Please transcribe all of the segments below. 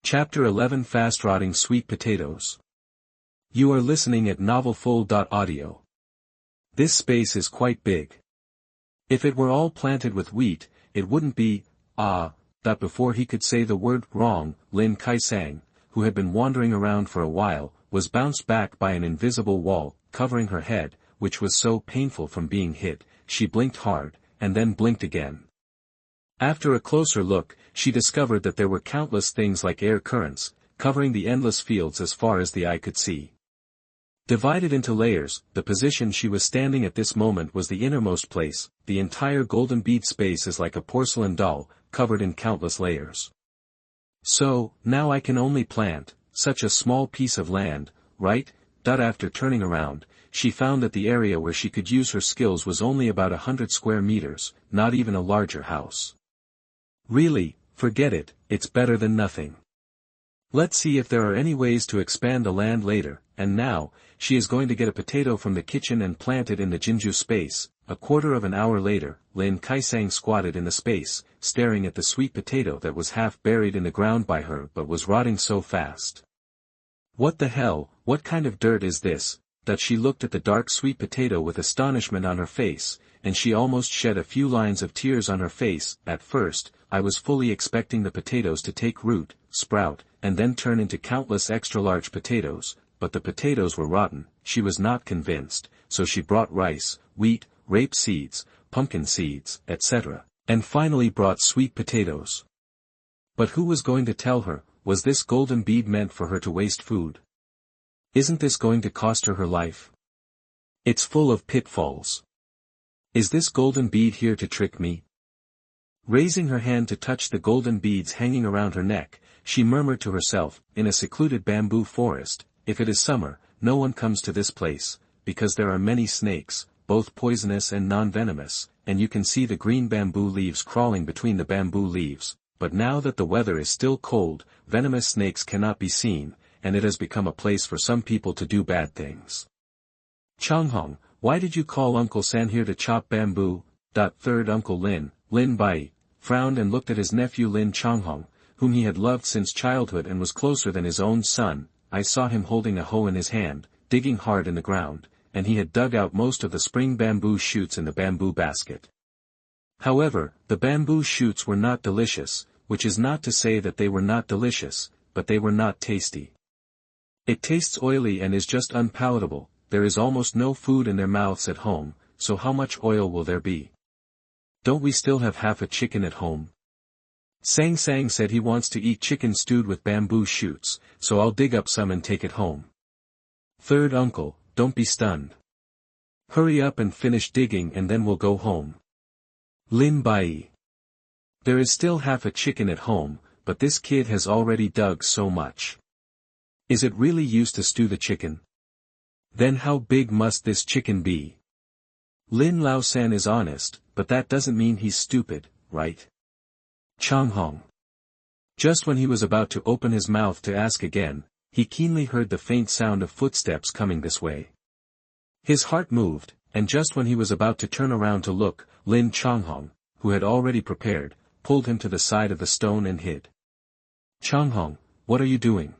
Chapter 11 Fast Rotting Sweet Potatoes. You are listening at novelfull.audio. This space is quite big. If it were all planted with wheat, it wouldn't be, that before he could say the word wrong, Lin Caisang, who had been wandering around for a while, was bounced back by an invisible wall, covering her head, which was so painful from being hit, she blinked hard, and then blinked again. After a closer look, she discovered that there were countless things like air currents, covering the endless fields as far as the eye could see. Divided into layers, the position she was standing at this moment was the innermost place. The entire golden bead space is like a porcelain doll, covered in countless layers. So, now I can only plant such a small piece of land, right? After turning around, she found that the area where she could use her skills was only about 100 square meters, not even a larger house. Really, forget it, it's better than nothing. Let's see if there are any ways to expand the land later, and now, she is going to get a potato from the kitchen and plant it in the Jinju space. A quarter of an hour later, Lin Caisang squatted in the space, staring at the sweet potato that was half buried in the ground by her but was rotting so fast. What the hell, what kind of dirt is this? That she looked at the dark sweet potato with astonishment on her face, and she almost shed a few lines of tears on her face. At first, I was fully expecting the potatoes to take root, sprout, and then turn into countless extra-large potatoes, but the potatoes were rotten. She was not convinced, so she brought rice, wheat, rape seeds, pumpkin seeds, etc., and finally brought sweet potatoes. But who was going to tell her? Was this golden bead meant for her to waste food? Isn't this going to cost her her life? It's full of pitfalls. Is this golden bead here to trick me? Raising her hand to touch the golden beads hanging around her neck, she murmured to herself, in a secluded bamboo forest, if it is summer, no one comes to this place, because there are many snakes, both poisonous and non-venomous, and you can see the green bamboo leaves crawling between the bamboo leaves, but now that the weather is still cold, venomous snakes cannot be seen, and it has become a place for some people to do bad things. Changhong, why did you call Uncle San here to chop bamboo? Third Uncle Lin, Lin Bai, frowned and looked at his nephew Lin Changhong, whom he had loved since childhood and was closer than his own son. I saw him holding a hoe in his hand, digging hard in the ground, and he had dug out most of the spring bamboo shoots in the bamboo basket. However, the bamboo shoots were not delicious, which is not to say that they were not delicious, but they were not tasty. It tastes oily and is just unpalatable. There is almost no food in their mouths at home, so how much oil will there be? Don't we still have half a chicken at home? Sang Sang said he wants to eat chicken stewed with bamboo shoots, so I'll dig up some and take it home. Third Uncle, don't be stunned. Hurry up and finish digging and then we'll go home. Lin Bai. There is still half a chicken at home, but this kid has already dug so much. Is it really used to stew the chicken? Then how big must this chicken be? Lin Lao San is honest, but that doesn't mean he's stupid, right? Changhong. Just when he was about to open his mouth to ask again, he keenly heard the faint sound of footsteps coming this way. His heart moved, and just when he was about to turn around to look, Lin Changhong, who had already prepared, pulled him to the side of the stone and hid. Changhong, what are you doing?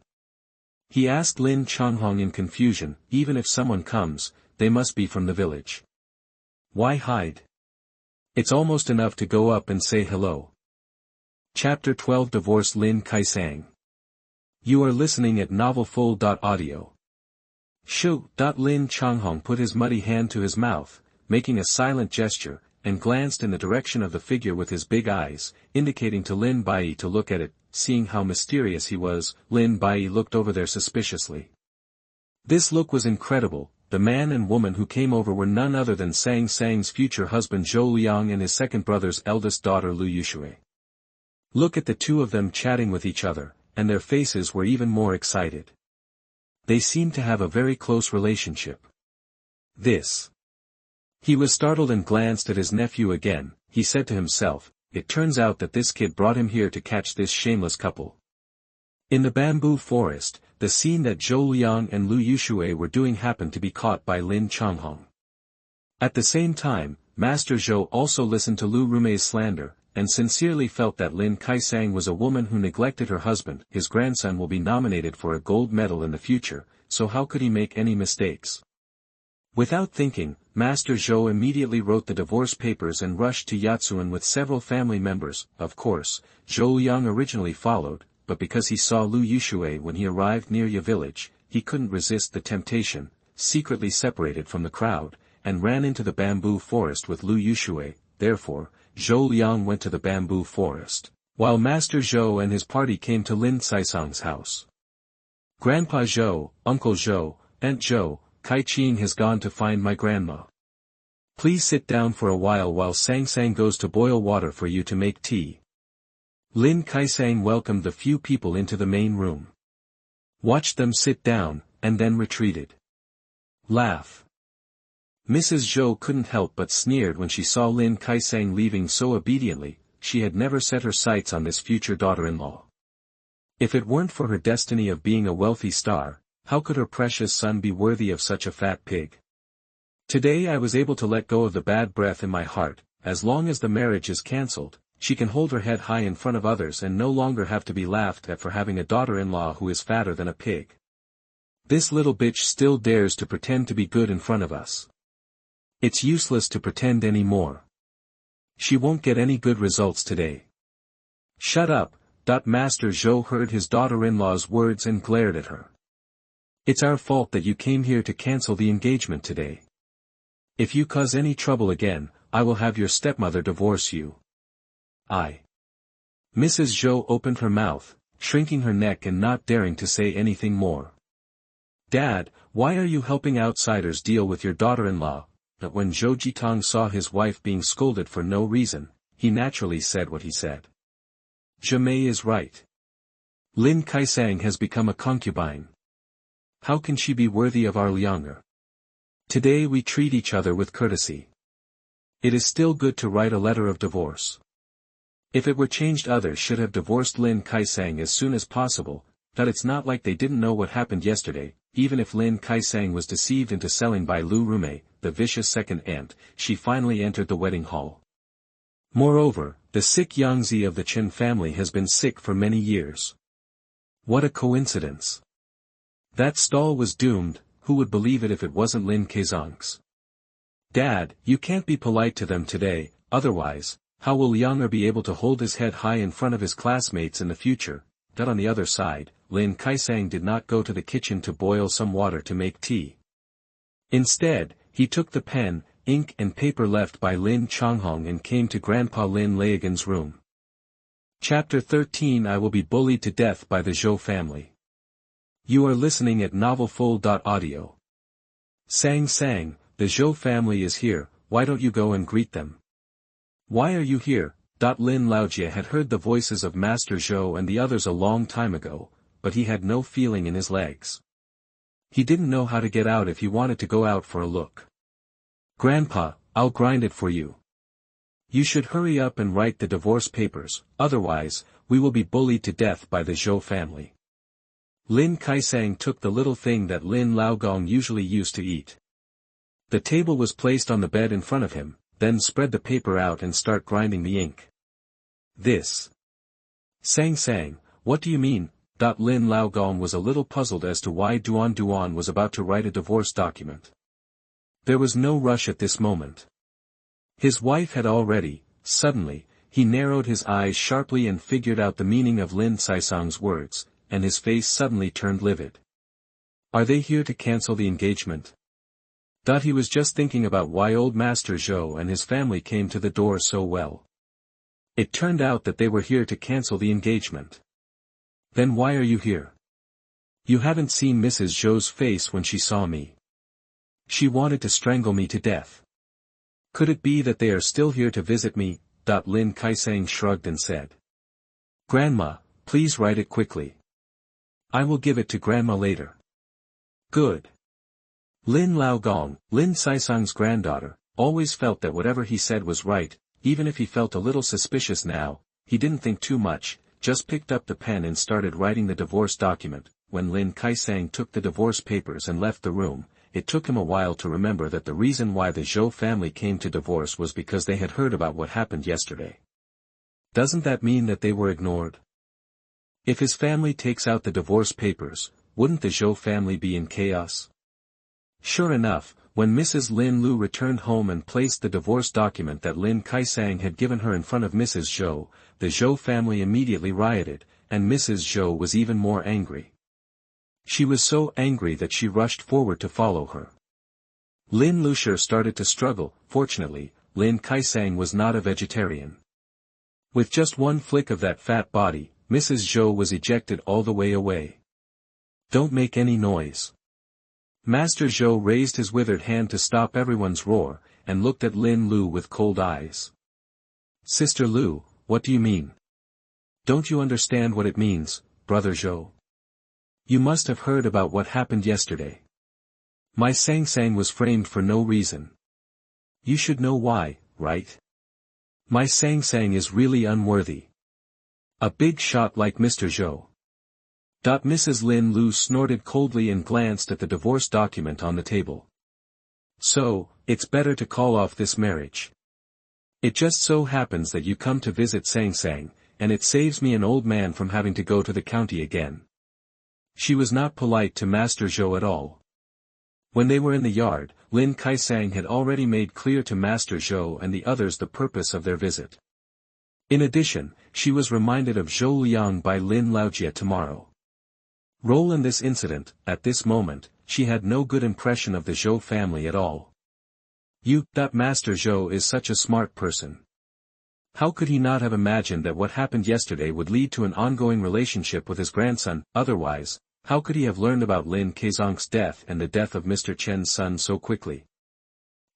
He asked Lin Changhong in confusion. Even if someone comes, they must be from the village. Why hide? It's almost enough to go up and say hello. Chapter 12 Divorce Lin Caisang. You are listening at novelfull.audio. Shoo! Lin Changhong put his muddy hand to his mouth, making a silent gesture, and glanced in the direction of the figure with his big eyes, indicating to Lin Bai to look at it. Seeing how mysterious he was, Lin Bai looked over there suspiciously. This look was incredible. The man and woman who came over were none other than Sang Sang's future husband Zhou Liang and his second brother's eldest daughter Lu Yushui. Look at the two of them chatting with each other, and their faces were even more excited. They seemed to have a very close relationship. This. He was startled and glanced at his nephew again. He said to himself, it turns out that this kid brought him here to catch this shameless couple. In the bamboo forest, the scene that Zhou Liang and Lu Yushui were doing happened to be caught by Lin Changhong. At the same time, Master Zhou also listened to Lu Rumei's slander, and sincerely felt that Lin Caisang was a woman who neglected her husband. His grandson will be nominated for a gold medal in the future, so how could he make any mistakes? Without thinking, Master Zhou immediately wrote the divorce papers and rushed to Yatsuan with several family members. Of course, Zhou Liang originally followed, but because he saw Lu Yushui when he arrived near Yi village, he couldn't resist the temptation, secretly separated from the crowd, and ran into the bamboo forest with Lu Yushui. Therefore, Zhou Liang went to the bamboo forest, while Master Zhou and his party came to Lin Caisang's house. Grandpa Zhou, Uncle Zhou, Aunt Zhou, Kai Qing has gone to find my grandma. Please sit down for a while Sang Sang goes to boil water for you to make tea. Lin Caisang welcomed the few people into the main room. Watched them sit down, and then retreated. Laugh. Mrs. Zhou couldn't help but sneered when she saw Lin Caisang leaving so obediently. She had never set her sights on this future daughter-in-law. If it weren't for her destiny of being a wealthy star, how could her precious son be worthy of such a fat pig? Today I was able to let go of the bad breath in my heart. As long as the marriage is cancelled, she can hold her head high in front of others and no longer have to be laughed at for having a daughter-in-law who is fatter than a pig. This little bitch still dares to pretend to be good in front of us. It's useless to pretend anymore. She won't get any good results today. Shut up. Master Zhou heard his daughter-in-law's words and glared at her. It's our fault that you came here to cancel the engagement today. If you cause any trouble again, I will have your stepmother divorce you. Mrs. Zhou opened her mouth, shrinking her neck and not daring to say anything more. Dad, why are you helping outsiders deal with your daughter-in-law? But when Zhou Jitang saw his wife being scolded for no reason, he naturally said what he said. Jimei is right. Lin Caisang has become a concubine. How can she be worthy of our Lianger? Today we treat each other with courtesy. It is still good to write a letter of divorce. If it were changed, others should have divorced Lin Caisang as soon as possible, but it's not like they didn't know what happened yesterday. Even if Lin Caisang was deceived into selling by Lu Rumei, the vicious second aunt, she finally entered the wedding hall. Moreover, the sick Yangzi of the Chen family has been sick for many years. What a coincidence. That stall was doomed. Who would believe it if it wasn't Lin Caisang's? Dad, you can't be polite to them today, otherwise, how will Lianger be able to hold his head high in front of his classmates in the future? On the other side, Lin Caisang did not go to the kitchen to boil some water to make tea. Instead, he took the pen, ink and paper left by Lin Changhong and came to Grandpa Lin Liagan's room. Chapter 13 I will be bullied to death by the Zhou family. You are listening at novelfull.audio. Sang Sang, the Zhou family is here, why don't you go and greet them? Why are you here? Lin Laojie had heard the voices of Master Zhou and the others a long time ago, but he had no feeling in his legs. He didn't know how to get out if he wanted to go out for a look. Grandpa, I'll grind it for you. You should hurry up and write the divorce papers, otherwise, we will be bullied to death by the Zhou family. Lin Caisang took the little thing that Lin Laogong usually used to eat. The table was placed on the bed in front of him, then spread the paper out and start grinding the ink. This. Sang Sang, what do you mean? Lin Laogong was a little puzzled as to why Duan was about to write a divorce document. There was no rush at this moment. His wife had already. Suddenly, he narrowed his eyes sharply and figured out the meaning of Lin Caisang's words, and his face suddenly turned livid. Are they here to cancel the engagement? He was just thinking about why old Master Zhou and his family came to the door so well. It turned out that they were here to cancel the engagement. Then why are you here? You haven't seen Mrs. Zhou's face when she saw me. She wanted to strangle me to death. Could it be that they are still here to visit me? Lin Caisang shrugged and said. Grandma, please write it quickly. I will give it to Grandma later. Good. Lin Laogong, Lin Caisang's granddaughter, always felt that whatever he said was right, even if he felt a little suspicious now. He didn't think too much, just picked up the pen and started writing the divorce document. When Lin Caisang took the divorce papers and left the room, it took him a while to remember that the reason why the Zhou family came to divorce was because they had heard about what happened yesterday. doesn't that mean that they were ignored? If his family takes out the divorce papers, wouldn't the Zhou family be in chaos? Sure enough, when Mrs. Lin Lu returned home and placed the divorce document that Lin Caisang had given her in front of Mrs. Zhou, the Zhou family immediately rioted, and Mrs. Zhou was even more angry. She was so angry that she rushed forward to follow her. Lin Lucia started to struggle. Fortunately, Lin Caisang was not a vegetarian. With just one flick of that fat body, Mrs. Zhou was ejected all the way away. Don't make any noise. Master Zhou raised his withered hand to stop everyone's roar, and looked at Lin Lu with cold eyes. Sister Lu, what do you mean? Don't you understand what it means, brother Zhou? You must have heard about what happened yesterday. My Sang was framed for no reason. You should know why, right? My Sang is really unworthy. A big shot like Mr. Zhou. Mrs. Lin Lu snorted coldly and glanced at the divorce document on the table. So, it's better to call off this marriage. It just so happens that you come to visit Sang, and it saves me an old man from having to go to the county again. She was not polite to Master Zhou at all. When they were in the yard, Lin Caisang had already made clear to Master Zhou and the others the purpose of their visit. In addition, she was reminded of Zhou Liang by Lin Laojie tomorrow. Role in this incident, at this moment, she had no good impression of the Zhou family at all. Master Zhou is such a smart person. How could he not have imagined that what happened yesterday would lead to an ongoing relationship with his grandson? Otherwise, how could he have learned about Lin Caisang's death and the death of Mr. Chen's son so quickly?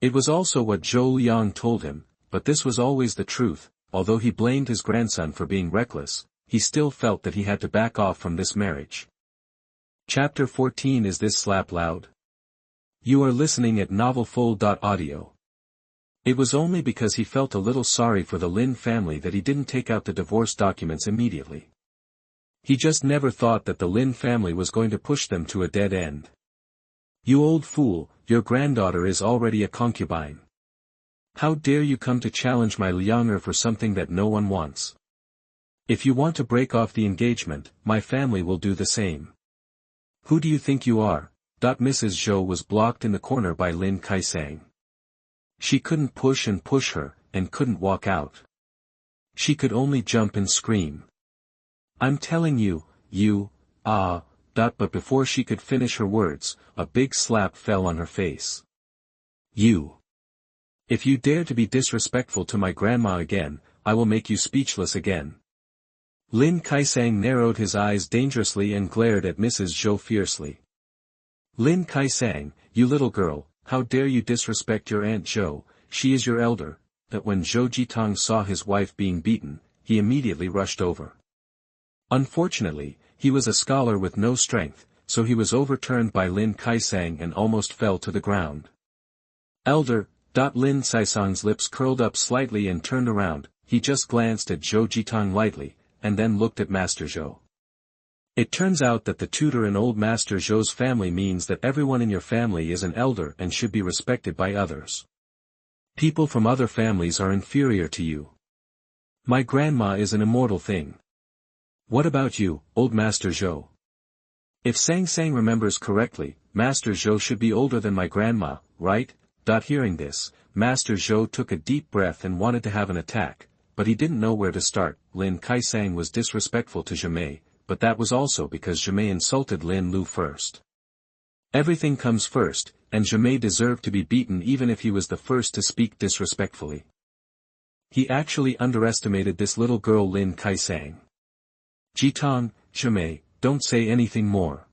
It was also what Zhou Liang told him, but this was always the truth. Although he blamed his grandson for being reckless, he still felt that he had to back off from this marriage. Chapter 14. Is this slap loud? You are listening at novelfull.audio. It was only because he felt a little sorry for the Lin family that he didn't take out the divorce documents immediately. He just never thought that the Lin family was going to push them to a dead end. You old fool, your granddaughter is already a concubine. How dare you come to challenge my Lianger for something that no one wants? If you want to break off the engagement, my family will do the same. Who do you think you are? Mrs. Zhou was blocked in the corner by Lin Caisang. She couldn't push her, and couldn't walk out. She could only jump and scream. I'm telling you, but before she could finish her words, a big slap fell on her face. You. If you dare to be disrespectful to my grandma again, I will make you speechless again. Lin Caisang narrowed his eyes dangerously and glared at Mrs. Zhou fiercely. Lin Caisang, you little girl, how dare you disrespect your Aunt Zhou? She is your elder. That when Zhou Jitang saw his wife being beaten, he immediately rushed over. Unfortunately, he was a scholar with no strength, so he was overturned by Lin Caisang and almost fell to the ground. Elder. Lin Caisang's lips curled up slightly and turned around. He just glanced at Zhou Jitang lightly, and then looked at Master Zhou. It turns out that the tutor in old Master Zhou's family means that everyone in your family is an elder and should be respected by others. People from other families are inferior to you. My grandma is an immortal thing. What about you, old Master Zhou? If Sang remembers correctly, Master Zhou should be older than my grandma, right? Hearing this, Master Zhou took a deep breath and wanted to have an attack, but he didn't know where to start. Lin Caisang was disrespectful to Zhimei, but that was also because Zhimei insulted Lin Lu first. Everything comes first, and Zhimei deserved to be beaten even if he was the first to speak disrespectfully. He actually underestimated this little girl Lin Caisang. Jitang, Zhimei, don't say anything more.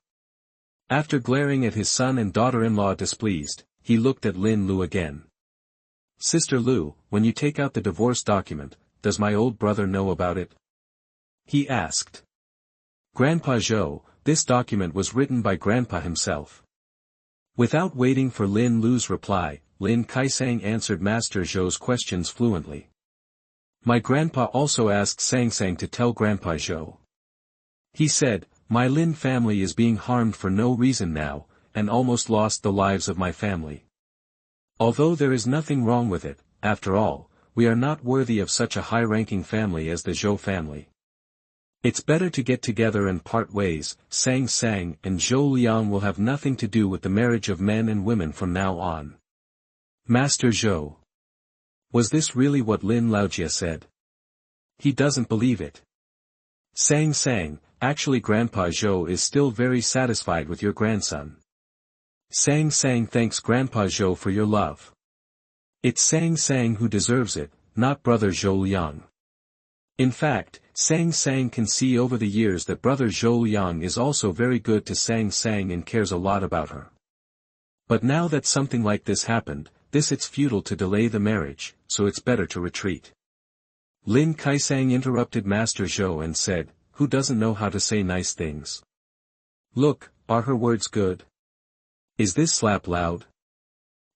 After glaring at his son and daughter-in-law displeased, he looked at Lin Lu again. Sister Lu, when you take out the divorce document, does my old brother know about it? He asked. Grandpa Zhou, this document was written by Grandpa himself. Without waiting for Lin Lu's reply, Lin Caisang answered Master Zhou's questions fluently. My grandpa also asked Sang to tell Grandpa Zhou. He said, my Lin family is being harmed for no reason now, and almost lost the lives of my family. Although there is nothing wrong with it, after all, we are not worthy of such a high-ranking family as the Zhou family. It's better to get together and part ways. Caisang and Zhou Liang will have nothing to do with the marriage of men and women from now on. Master Zhou. Was this really what Lin Laojia said? He doesn't believe it. Caisang, actually Grandpa Zhou is still very satisfied with your grandson. Caisang thanks Grandpa Zhou for your love. It's Caisang who deserves it, not brother Zhou Liang. In fact, Caisang can see over the years that brother Zhou Liang is also very good to Caisang and cares a lot about her. But now that something like this happened, it's futile to delay the marriage, so it's better to retreat. Lin Caisang interrupted Master Zhou and said, who doesn't know how to say nice things? Look, are her words good? Is this slap loud?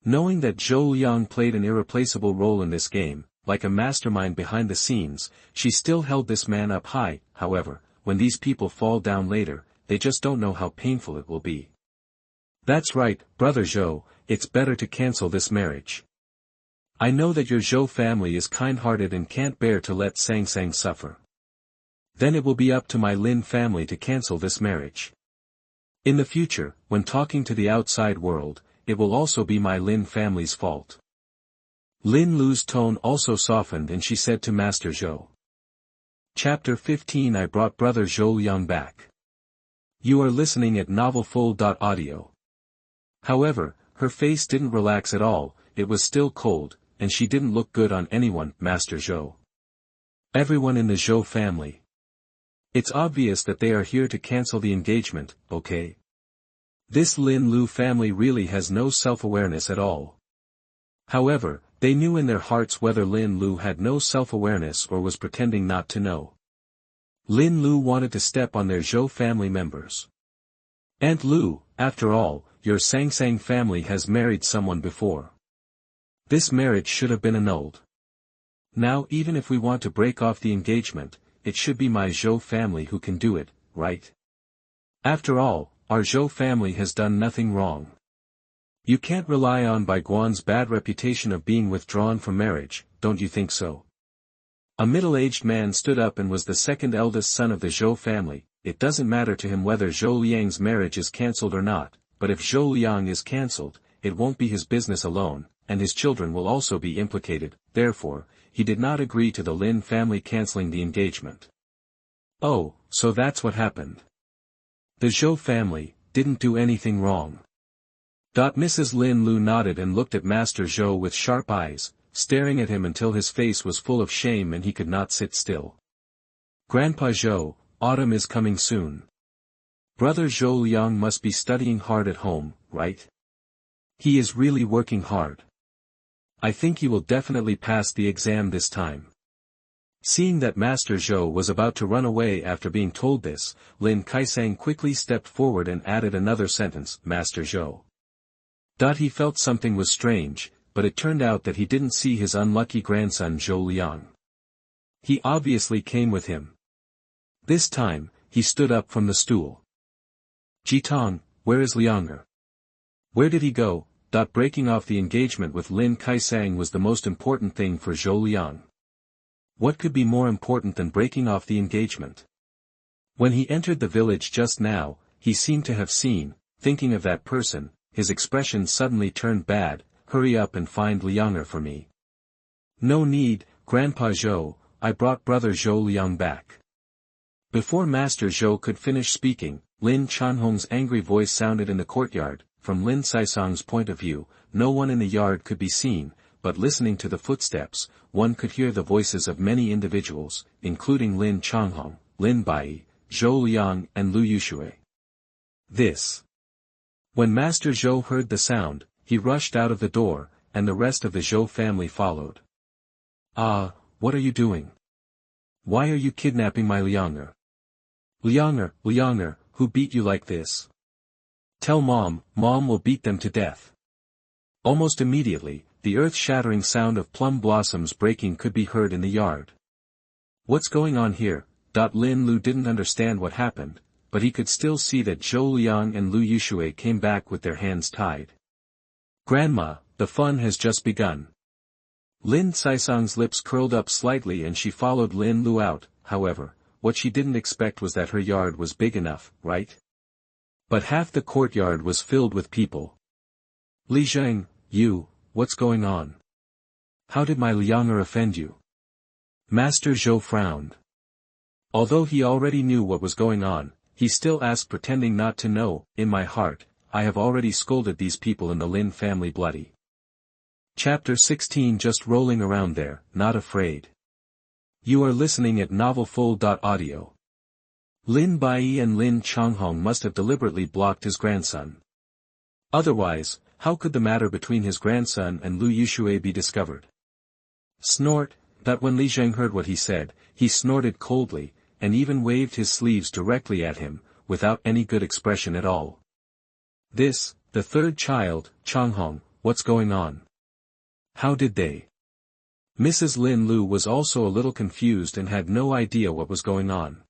Knowing that Zhou Liang played an irreplaceable role in this game, like a mastermind behind the scenes, she still held this man up high. However, when these people fall down later, they just don't know how painful it will be. That's right, brother Zhou, it's better to cancel this marriage. I know that your Zhou family is kind-hearted and can't bear to let Caisang suffer. Then it will be up to my Lin family to cancel this marriage. In the future, when talking to the outside world, it will also be my Lin family's fault. Lin Lu's tone also softened and she said to Master Zhou. Chapter 15 I brought brother Zhou Liang back. You are listening at novelfull.audio. However, her face didn't relax at all, it was still cold, and she didn't look good on anyone, Master Zhou. Everyone in the Zhou family. It's obvious that they are here to cancel the engagement, okay? This Lin Lu family really has no self-awareness at all. However, they knew in their hearts whether Lin Lu had no self-awareness or was pretending not to know. Lin Lu wanted to step on their Zhou family members. Aunt Lu, after all, your Caisang family has married someone before. This marriage should have been annulled. Now even if we want to break off the engagement, it should be my Zhou family who can do it, right? After all, our Zhou family has done nothing wrong. You can't rely on Baiguan's bad reputation of being withdrawn from marriage, don't you think so? A middle-aged man stood up and was the second eldest son of the Zhou family. It doesn't matter to him whether Zhou Liang's marriage is cancelled or not, but if Zhou Liang is cancelled, it won't be his business alone, and his children will also be implicated. Therefore, he did not agree to the Lin family cancelling the engagement. Oh, so that's what happened. The Zhou family didn't do anything wrong. Mrs. Lin Lu nodded and looked at Master Zhou with sharp eyes, staring at him until his face was full of shame and he could not sit still. Grandpa Zhou, autumn is coming soon. Brother Zhou Liang must be studying hard at home, right? He is really working hard. I think he will definitely pass the exam this time. Seeing that Master Zhou was about to run away after being told this, Lin Caisang quickly stepped forward and added another sentence, Master Zhou. He felt something was strange, but it turned out that he didn't see his unlucky grandson Zhou Liang. He obviously came with him. This time, he stood up from the stool. Jitong, where is Lianger? Where did he go? Breaking off the engagement with Lin Caisang was the most important thing for Zhou Liang. What could be more important than breaking off the engagement? When he entered the village just now, he seemed to have seen, thinking of that person, his expression suddenly turned bad. Hurry up and find Lianger for me. No need, Grandpa Zhou, I brought brother Zhou Liang back. Before Master Zhou could finish speaking, Lin Chanhong's angry voice sounded in the courtyard. From Lin Caisang's point of view, no one in the yard could be seen, but listening to the footsteps, one could hear the voices of many individuals, including Lin Changhong, Lin Bai, Zhou Liang and Lu Yushui. When Master Zhou heard the sound, he rushed out of the door, and the rest of the Zhou family followed. Ah, what are you doing? Why are you kidnapping my Lianger? Lianger, who beat you like this? Tell Mom will beat them to death. Almost immediately, the earth-shattering sound of plum blossoms breaking could be heard in the yard. What's going on here? Lin Lu didn't understand what happened, but he could still see that Zhou Liang and Lu Yushui came back with their hands tied. Grandma, the fun has just begun. Lin Caisang's lips curled up slightly and she followed Lin Lu out. However, what she didn't expect was that her yard was big enough, right? But half the courtyard was filled with people. Li Zheng, what's going on? How did my Lianger offend you? Master Zhou frowned. Although he already knew what was going on, he still asked pretending not to know. In my heart, I have already scolded these people in the Lin family bloody. Chapter 16. Just rolling around there, not afraid. You are listening at NovelFull.audio. Lin Bai and Lin Changhong must have deliberately blocked his grandson. Otherwise, how could the matter between his grandson and Lu Yushui be discovered? Snort, that when Li Zheng heard what he said, he snorted coldly, and even waved his sleeves directly at him, without any good expression at all. This, the third child, Changhong, what's going on? How did they? Mrs. Lin Lu was also a little confused and had no idea what was going on.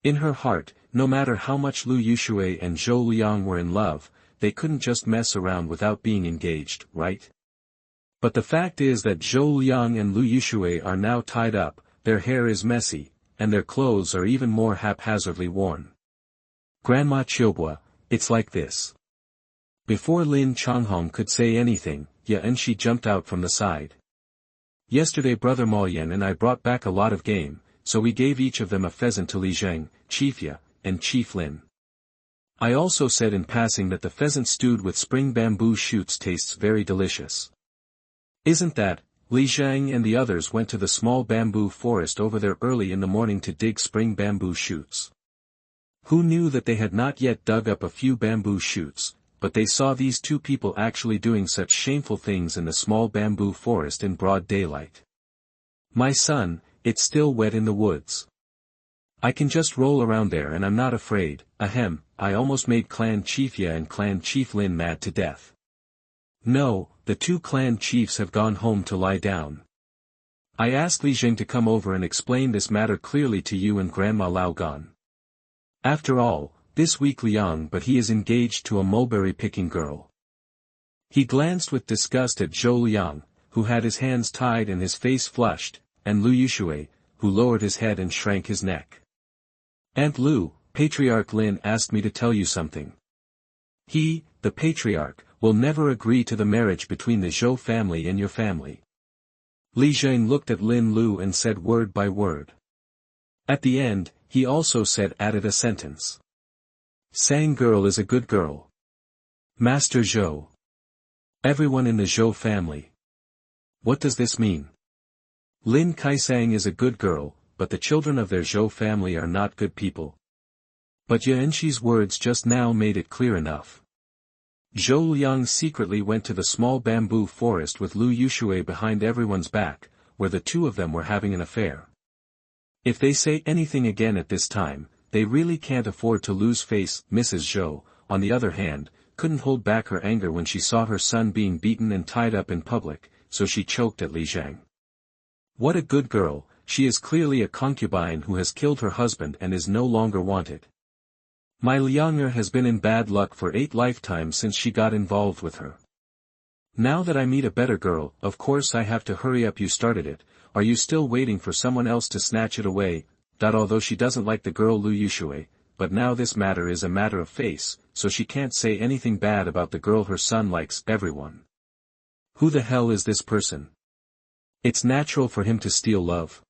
In her heart, no matter how much Lu Yushui and Zhou Liang were in love, they couldn't just mess around without being engaged, right? But the fact is that Zhou Liang and Lu Yushui are now tied up, their hair is messy, and their clothes are even more haphazardly worn. Grandma Qiubua, it's like this. Before Lin Changhong could say anything, Yanxi jumped out from the side. Yesterday Brother Maoyan and I brought back a lot of game, so we gave each of them a pheasant to Li Zheng, Chief Ya, and Chief Lin. I also said in passing that the pheasant stewed with spring bamboo shoots tastes very delicious. Isn't that? Li Zheng and the others went to the small bamboo forest over there early in the morning to dig spring bamboo shoots. Who knew that they had not yet dug up a few bamboo shoots, but they saw these two people actually doing such shameful things in the small bamboo forest in broad daylight. My son, it's still wet in the woods. I can just roll around there and I'm not afraid. Ahem, I almost made Clan Chief Ya and Clan Chief Lin mad to death. No, the two clan chiefs have gone home to lie down. I asked Li Zheng to come over and explain this matter clearly to you and Grandma Lao Gan. After all, this week Liang but he is engaged to a mulberry-picking girl. He glanced with disgust at Zhou Liang, who had his hands tied and his face flushed, and Lu Yushui, who lowered his head and shrank his neck. Aunt Lu, Patriarch Lin asked me to tell you something. He, the patriarch, will never agree to the marriage between the Zhou family and your family. Li Zheng looked at Lin Lu and said word by word. At the end, he also added a sentence. Sang girl is a good girl. Master Zhou. Everyone in the Zhou family. What does this mean? Lin Caisang is a good girl, but the children of their Zhou family are not good people. But Yanxi's words just now made it clear enough. Zhou Liang secretly went to the small bamboo forest with Lu Yushui behind everyone's back, where the two of them were having an affair. If they say anything again at this time, they really can't afford to lose face. Mrs. Zhou, on the other hand, couldn't hold back her anger when she saw her son being beaten and tied up in public, so she choked at Li Zheng. What a good girl, she is clearly a concubine who has killed her husband and is no longer wanted. My Lianger has been in bad luck for 8 lifetimes since she got involved with her. Now that I meet a better girl, of course I have to hurry up. You started it, are you still waiting for someone else to snatch it away? Although she doesn't like the girl Lu Yushui, but now this matter is a matter of face, so she can't say anything bad about the girl her son likes. Everyone. Who the hell is this person? It's natural for him to steal love.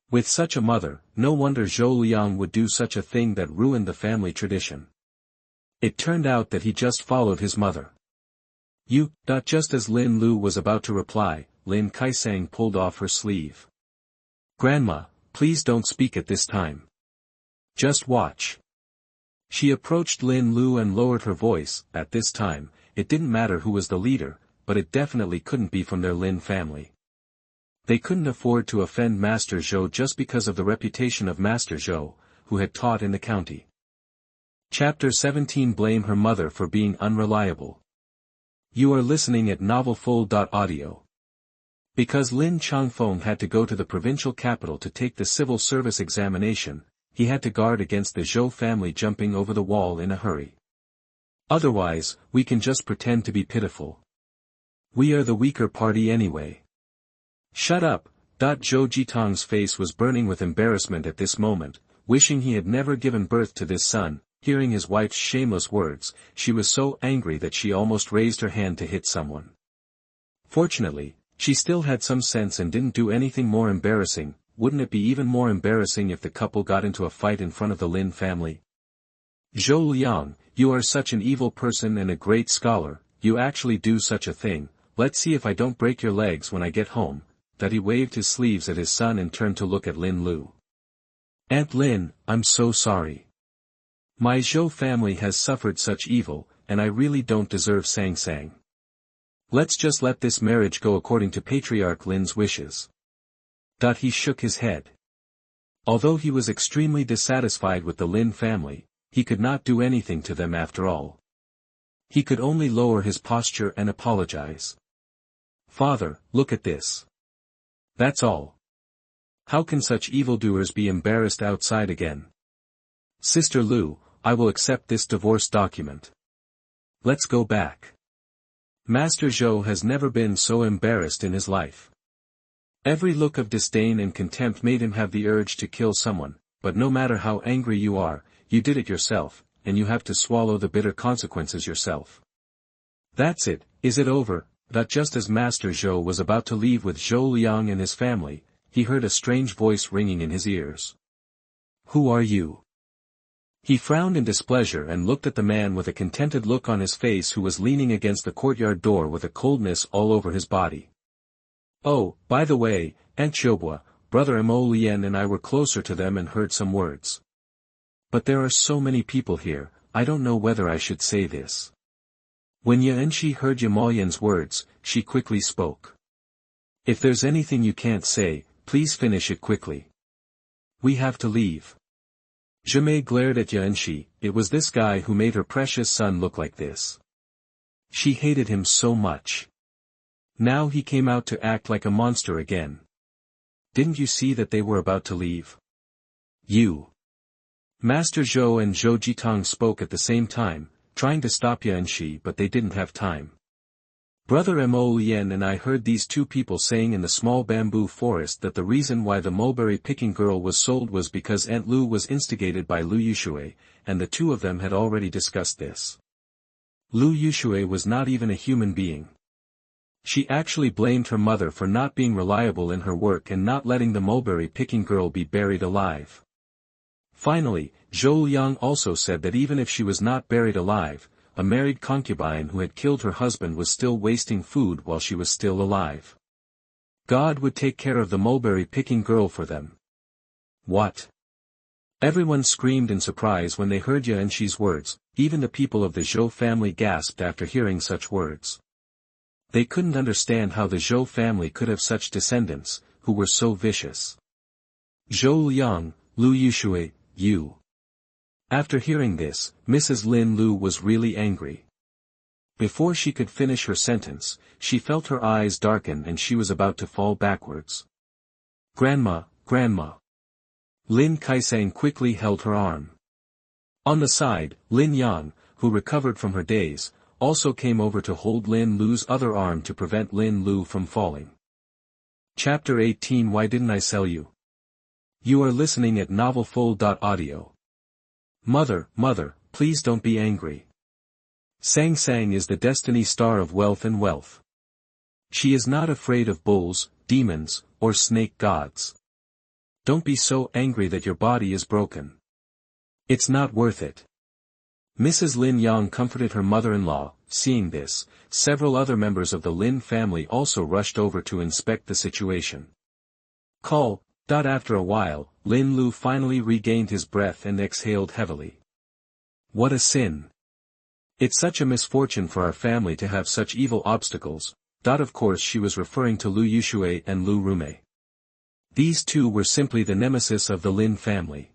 With such a mother, no wonder Zhou Liang would do such a thing that ruined the family tradition. It turned out that he just followed his mother. Just as Lin Lu was about to reply, Lin Caisang pulled off her sleeve. Grandma, please don't speak at this time. Just watch. She approached Lin Lu and lowered her voice. At this time, it didn't matter who was the leader, but it definitely couldn't be from their Lin family. They couldn't afford to offend Master Zhou just because of the reputation of Master Zhou, who had taught in the county. Chapter 17. Blame her mother for being unreliable. You are listening at NovelFull.audio. Because Lin Changfeng had to go to the provincial capital to take the civil service examination, he had to guard against the Zhou family jumping over the wall in a hurry. Otherwise, we can just pretend to be pitiful. We are the weaker party anyway. Shut up. Zhou Jitang's face was burning with embarrassment at this moment, wishing he had never given birth to this son. Hearing his wife's shameless words, she was so angry that she almost raised her hand to hit someone. Fortunately, she still had some sense and didn't do anything more embarrassing. Wouldn't it be even more embarrassing if the couple got into a fight in front of the Lin family? Zhou Liang, you are such an evil person and a great scholar, you actually do such a thing. Let's see if I don't break your legs when I get home. That he waved his sleeves at his son and turned to look at Lin Lu. Aunt Lin, I'm so sorry. My Zhou family has suffered such evil, and I really don't deserve Caisang. Let's just let this marriage go according to Patriarch Lin's wishes. He shook his head. Although he was extremely dissatisfied with the Lin family, he could not do anything to them after all. He could only lower his posture and apologize. Father, look at this. That's all. How can such evildoers be embarrassed outside again? Sister Lu, I will accept this divorce document. Let's go back. Master Zhou has never been so embarrassed in his life. Every look of disdain and contempt made him have the urge to kill someone, but no matter how angry you are, you did it yourself, and you have to swallow the bitter consequences yourself. That's it, is it over? That just as Master Zhou was about to leave with Zhou Liang and his family, he heard a strange voice ringing in his ears. Who are you? He frowned in displeasure and looked at the man with a contented look on his face who was leaning against the courtyard door with a coldness all over his body. Oh, by the way, Aunt Xiaobua, Brother Lian and I were closer to them and heard some words. But there are so many people here, I don't know whether I should say this. When Yanxi heard Yamaoyan's words, she quickly spoke. If there's anything you can't say, please finish it quickly. We have to leave. Zhimei glared at Yanxi. It was this guy who made her precious son look like this. She hated him so much. Now he came out to act like a monster again. Didn't you see that they were about to leave? You. Master Zhou and Zhou Jitang spoke at the same time, trying to stop Yanxi, but they didn't have time. Brother Lian and I heard these two people saying in the small bamboo forest that the reason why the mulberry-picking girl was sold was because Aunt Lu was instigated by Lu Yushui, and the two of them had already discussed this. Lu Yushui was not even a human being. She actually blamed her mother for not being reliable in her work and not letting the mulberry-picking girl be buried alive. Finally, Zhou Liang also said that even if she was not buried alive, a married concubine who had killed her husband was still wasting food while she was still alive. God would take care of the mulberry-picking girl for them. What? Everyone screamed in surprise when they heard Yanxi's words. Even the people of the Zhou family gasped after hearing such words. They couldn't understand how the Zhou family could have such descendants, who were so vicious. Zhou Liang, Lu Yushui, you. After hearing this, Mrs. Lin Lu was really angry. Before she could finish her sentence, she felt her eyes darken and she was about to fall backwards. Grandma, Grandma. Lin Caisang quickly held her arm. On the side, Lin Yang, who recovered from her daze, also came over to hold Lin Lu's other arm to prevent Lin Lu from falling. Chapter 18 Why Didn't I Sell You? You are listening at novelfull.audio. Mother, please don't be angry. Caisang is the destiny star of wealth and wealth. She is not afraid of bulls, demons, or snake gods. Don't be so angry that your body is broken. It's not worth it. Mrs. Lin Yang comforted her mother-in-law. Seeing this, several other members of the Lin family also rushed over to inspect the situation. After a while, Lin Lu finally regained his breath and exhaled heavily. What a sin! It's such a misfortune for our family to have such evil obstacles. Of course she was referring to Lu Yushui and Lu Rumei. These two were simply the nemesis of the Lin family.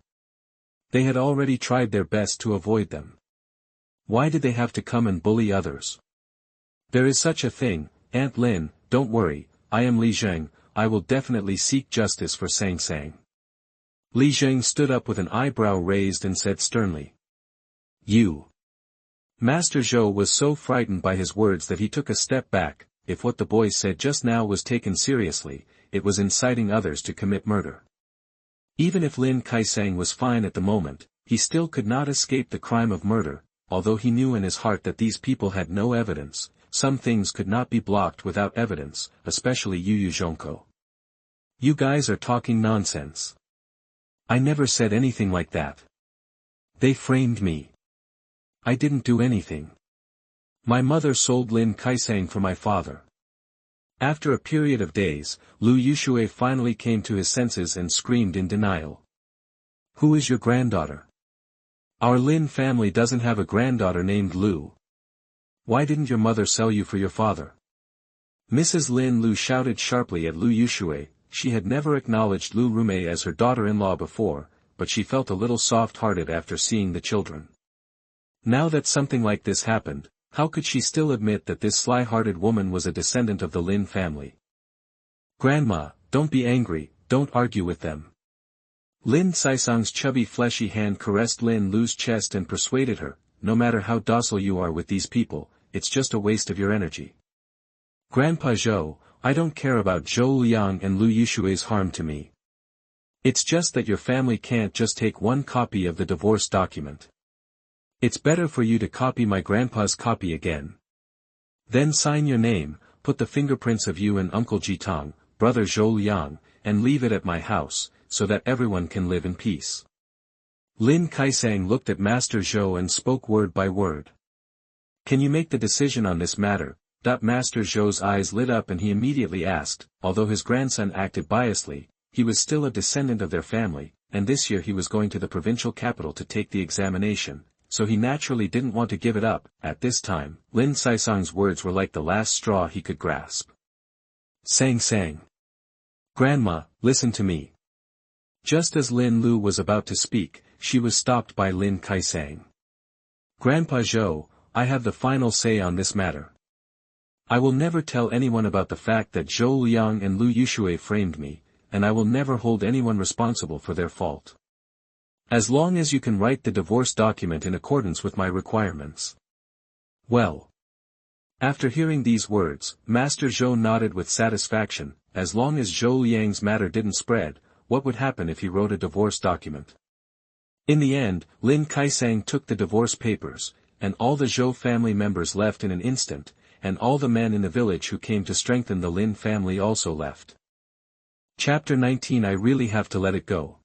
They had already tried their best to avoid them. Why did they have to come and bully others? There is such a thing, Aunt Lin, don't worry, I am Li Zheng, I will definitely seek justice for Caisang. Li Zheng stood up with an eyebrow raised and said sternly. You. Master Zhou was so frightened by his words that he took a step back. If what the boy said just now was taken seriously, it was inciting others to commit murder. Even if Lin Caisang was fine at the moment, he still could not escape the crime of murder, although he knew in his heart that these people had no evidence. Some things could not be blocked without evidence, especially Yu Zhongko. You guys are talking nonsense. I never said anything like that. They framed me. I didn't do anything. My mother sold Lin Caisang for my father. After a period of days, Lu Yushui finally came to his senses and screamed in denial. Who is your granddaughter? Our Lin family doesn't have a granddaughter named Lu. Why didn't your mother sell you for your father? Mrs. Lin Lu shouted sharply at Lu Yushui. She had never acknowledged Lu Rumei as her daughter-in-law before, but she felt a little soft-hearted after seeing the children. Now that something like this happened, how could she still admit that this sly-hearted woman was a descendant of the Lin family? Grandma, don't be angry, don't argue with them. Lin Caisang's chubby fleshy hand caressed Lin Lu's chest and persuaded her, no matter how docile you are with these people, it's just a waste of your energy. Grandpa Zhou, I don't care about Zhou Liang and Lu Yushui's harm to me. It's just that your family can't just take one copy of the divorce document. It's better for you to copy my grandpa's copy again. Then sign your name, put the fingerprints of you and Uncle Jitang, brother Zhou Liang, and leave it at my house, so that everyone can live in peace. Lin Caisang looked at Master Zhou and spoke word by word. Can you make the decision on this matter? Master Zhou's eyes lit up and he immediately asked, although his grandson acted biasly, he was still a descendant of their family, and this year he was going to the provincial capital to take the examination, so he naturally didn't want to give it up. At this time, Lin Caisang's words were like the last straw he could grasp. Sang. Grandma, listen to me. Just as Lin Lu was about to speak, she was stopped by Lin Caisang. Grandpa Zhou, I have the final say on this matter. I will never tell anyone about the fact that Zhou Liang and Lu Yushui framed me, and I will never hold anyone responsible for their fault. As long as you can write the divorce document in accordance with my requirements. Well. After hearing these words, Master Zhou nodded with satisfaction. As long as Zhou Liang's matter didn't spread, what would happen if he wrote a divorce document? In the end, Lin Caisang took the divorce papers, and all the Zhou family members left in an instant, and all the men in the village who came to strengthen the Lin family also left. Chapter 19 I really have to let it go.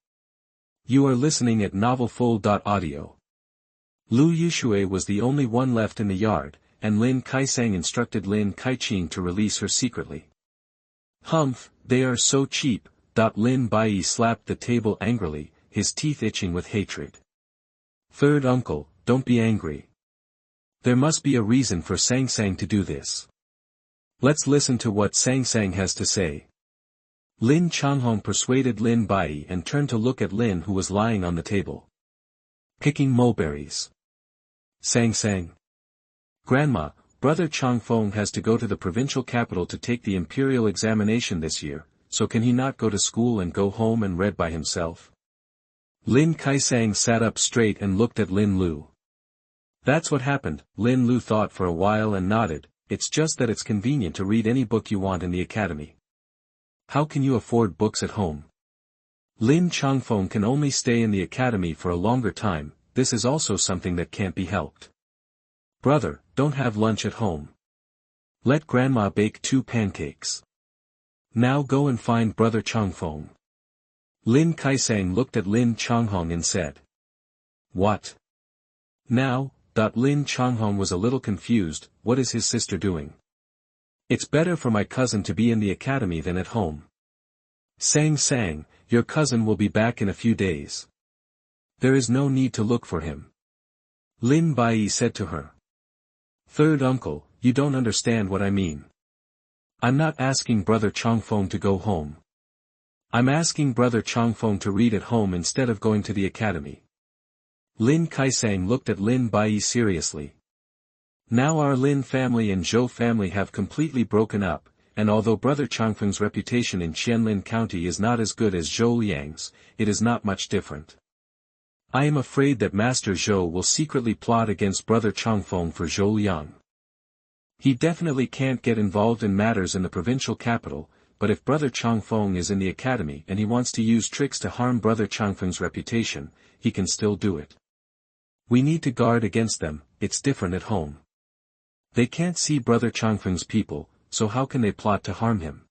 You are listening at novelfull.audio. Lu Yushui was the only one left in the yard, and Lin Caisang instructed Lin Caiqing to release her secretly. Humph, they are so cheap. Lin Bai slapped the table angrily, his teeth itching with hatred. Third uncle, don't be angry. There must be a reason for Sang to do this. Let's listen to what Sang has to say. Lin Changhong persuaded Lin Bai and turned to look at Lin who was lying on the table. Picking mulberries. Sang. Grandma, brother Changfeng has to go to the provincial capital to take the imperial examination this year, so can he not go to school and go home and read by himself? Lin Caisang sat up straight and looked at Lin Lu. That's what happened. Lin Lu thought for a while and nodded. It's just that it's convenient to read any book you want in the academy. How can you afford books at home? Lin Changfeng can only stay in the academy for a longer time. This is also something that can't be helped. Brother, don't have lunch at home. Let grandma bake 2 pancakes. Now go and find brother Changfeng. Lin Caisang looked at Lin Changhong and said. What? Now? Lin Changhong was a little confused. What is his sister doing? It's better for my cousin to be in the academy than at home. Sang, your cousin will be back in a few days. There is no need to look for him. Lin Bai said to her. Third uncle, you don't understand what I mean. I'm not asking brother Changfeng to go home. I'm asking brother Changfeng to read at home instead of going to the academy. Lin Caisang looked at Lin Bai seriously. Now our Lin family and Zhou family have completely broken up, and although brother Changfeng's reputation in Qianlin County is not as good as Zhou Liang's, it is not much different. I am afraid that Master Zhou will secretly plot against brother Changfeng for Zhou Liang. He definitely can't get involved in matters in the provincial capital, but if Brother Changfeng is in the academy and he wants to use tricks to harm Brother Changfeng's reputation, he can still do it. We need to guard against them. It's different at home. They can't see Brother Changfeng's people, so how can they plot to harm him?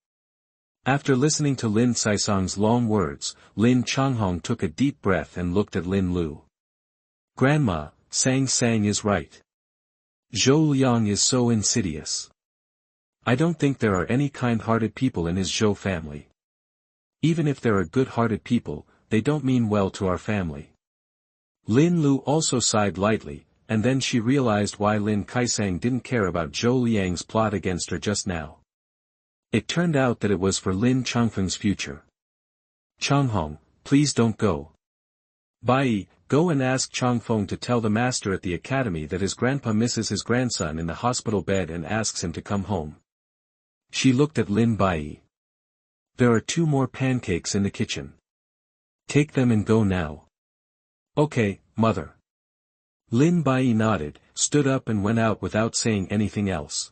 After listening to Lin Caisang's long words, Lin Changhong took a deep breath and looked at Lin Lu. Grandma, Sang is right. Zhou Liang is so insidious. I don't think there are any kind-hearted people in his Zhou family. Even if there are good-hearted people, they don't mean well to our family. Lin Lu also sighed lightly, and then she realized why Lin Caisang didn't care about Zhou Liang's plot against her just now. It turned out that it was for Lin Changfeng's future. Changhong, please don't go. Bai, go and ask Changfeng to tell the master at the academy that his grandpa misses his grandson in the hospital bed and asks him to come home. She looked at Lin Bai. There are 2 more pancakes in the kitchen. Take them and go now. Okay, mother. Lin Bai nodded, stood up and went out without saying anything else.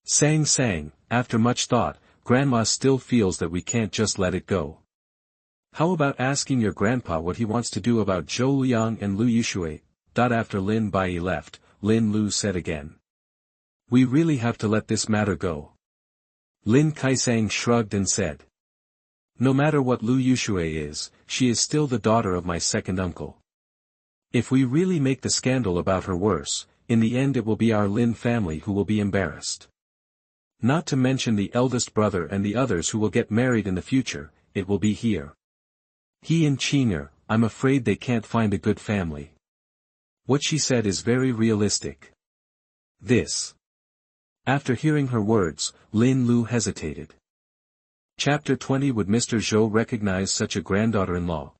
Sang, after much thought, Grandma still feels that we can't just let it go. How about asking your grandpa what he wants to do about Zhou Liang and Lu Yushui? After Lin Bai left, Lin Lu said again. We really have to let this matter go. Lin Caisang shrugged and said. No matter what Lu Yushui is, she is still the daughter of my second uncle. If we really make the scandal about her worse, in the end it will be our Lin family who will be embarrassed. Not to mention the eldest brother and the others who will get married in the future, it will be here. He and Qing'er, I'm afraid they can't find a good family. What she said is very realistic. This. After hearing her words, Lin Lu hesitated. Chapter 20. Would Mr. Zhou recognize such a granddaughter-in-law?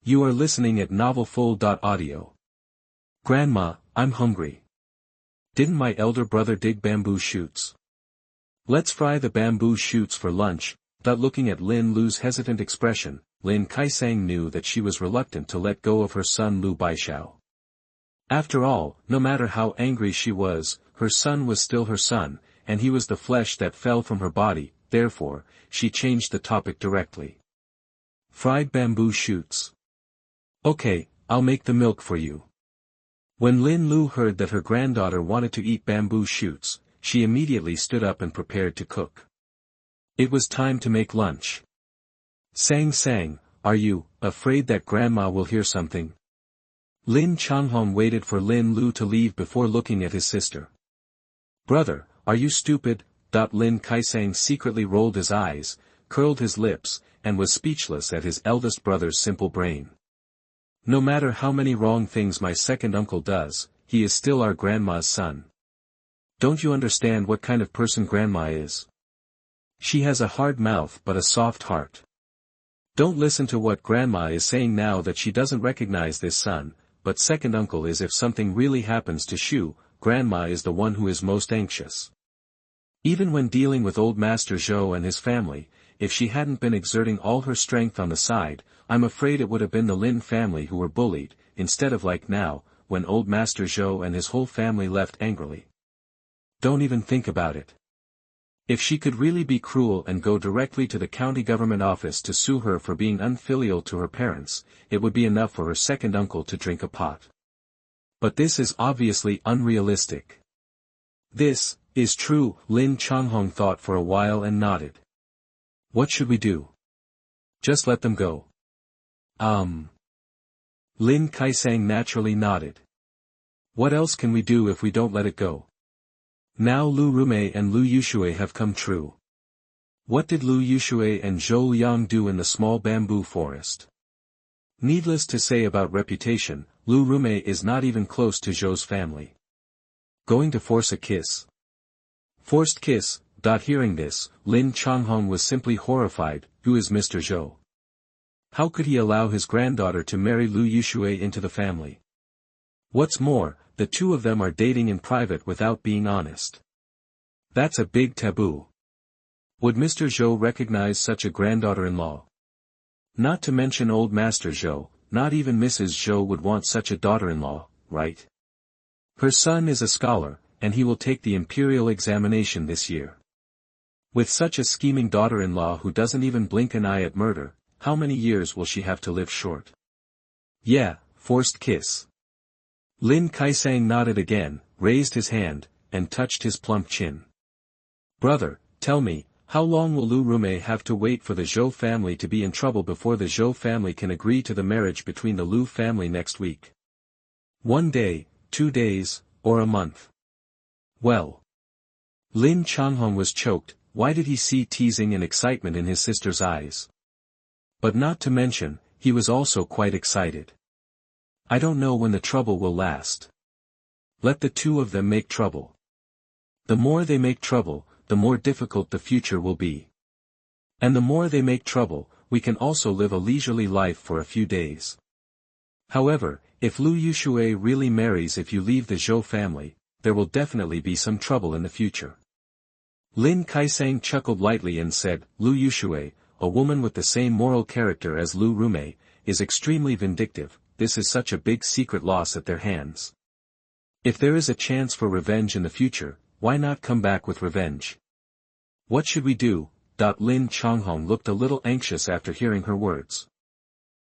You are listening at NovelFull.audio. Grandma, I'm hungry. Didn't my elder brother dig bamboo shoots? Let's fry the bamboo shoots for lunch. Looking at Lin Lu's hesitant expression, Lin Caisang knew that she was reluctant to let go of her son Lu Baishao. After all, no matter how angry she was, her son was still her son, and he was the flesh that fell from her body. Therefore, she changed the topic directly. Fried bamboo shoots. Okay, I'll make the milk for you. When Lin Lu heard that her granddaughter wanted to eat bamboo shoots, she immediately stood up and prepared to cook. It was time to make lunch. Sang, are you afraid that Grandma will hear something? Lin Changhong waited for Lin Lu to leave before looking at his sister. Brother, are you stupid? Lin Caisang secretly rolled his eyes, curled his lips, and was speechless at his eldest brother's simple brain. No matter how many wrong things my second uncle does, he is still our grandma's son. Don't you understand what kind of person Grandma is? She has a hard mouth but a soft heart. Don't listen to what Grandma is saying now that she doesn't recognize this son, but second uncle is. If something really happens to Shu, Grandma is the one who is most anxious. Even when dealing with old Master Zhou and his family, if she hadn't been exerting all her strength on the side, I'm afraid it would have been the Lin family who were bullied, instead of like now, when old Master Zhou and his whole family left angrily. Don't even think about it. If she could really be cruel and go directly to the county government office to sue her for being unfilial to her parents, it would be enough for her second uncle to drink a pot. But this is obviously unrealistic. This is true, Lin Changhong thought for a while and nodded. What should we do? Just let them go. Lin Caisang naturally nodded. What else can we do if we don't let it go? Now Lu Rumei and Lu Yushui have come true. What did Lu Yushui and Zhou Liang do in the small bamboo forest? Needless to say about reputation, Lu Rumei is not even close to Zhou's family. Going to force a kiss. Forced kiss. Hearing this, Lin Changhong was simply horrified. Who is Mr. Zhou? How could he allow his granddaughter to marry Lu Yushui into the family? What's more, the two of them are dating in private without being honest. That's a big taboo. Would Mr. Zhou recognize such a granddaughter-in-law? Not to mention old Master Zhou, not even Mrs. Zhou would want such a daughter-in-law, right? Her son is a scholar, and he will take the imperial examination this year. With such a scheming daughter-in-law who doesn't even blink an eye at murder, how many years will she have to live short? Yeah, forced kiss. Lin Caisang nodded again, raised his hand, and touched his plump chin. Brother, tell me, how long will Lu Rume have to wait for the Zhou family to be in trouble before the Zhou family can agree to the marriage between the Lu family next week? 1 day, 2 days, or a month? Well. Lin Caisang was choked. Why did he see teasing and excitement in his sister's eyes? But not to mention, he was also quite excited. I don't know when the trouble will last. Let the two of them make trouble. The more they make trouble, the more difficult the future will be. And the more they make trouble, we can also live a leisurely life for a few days. However, if Lu Yushui really marries if you leave the Zhou family, there will definitely be some trouble in the future. Lin Caisang chuckled lightly and said, Lu Yushui, a woman with the same moral character as Lu Rume, is extremely vindictive. This is such a big secret loss at their hands. If there is a chance for revenge in the future, why not come back with revenge? What should we do? Lin Caisang looked a little anxious after hearing her words.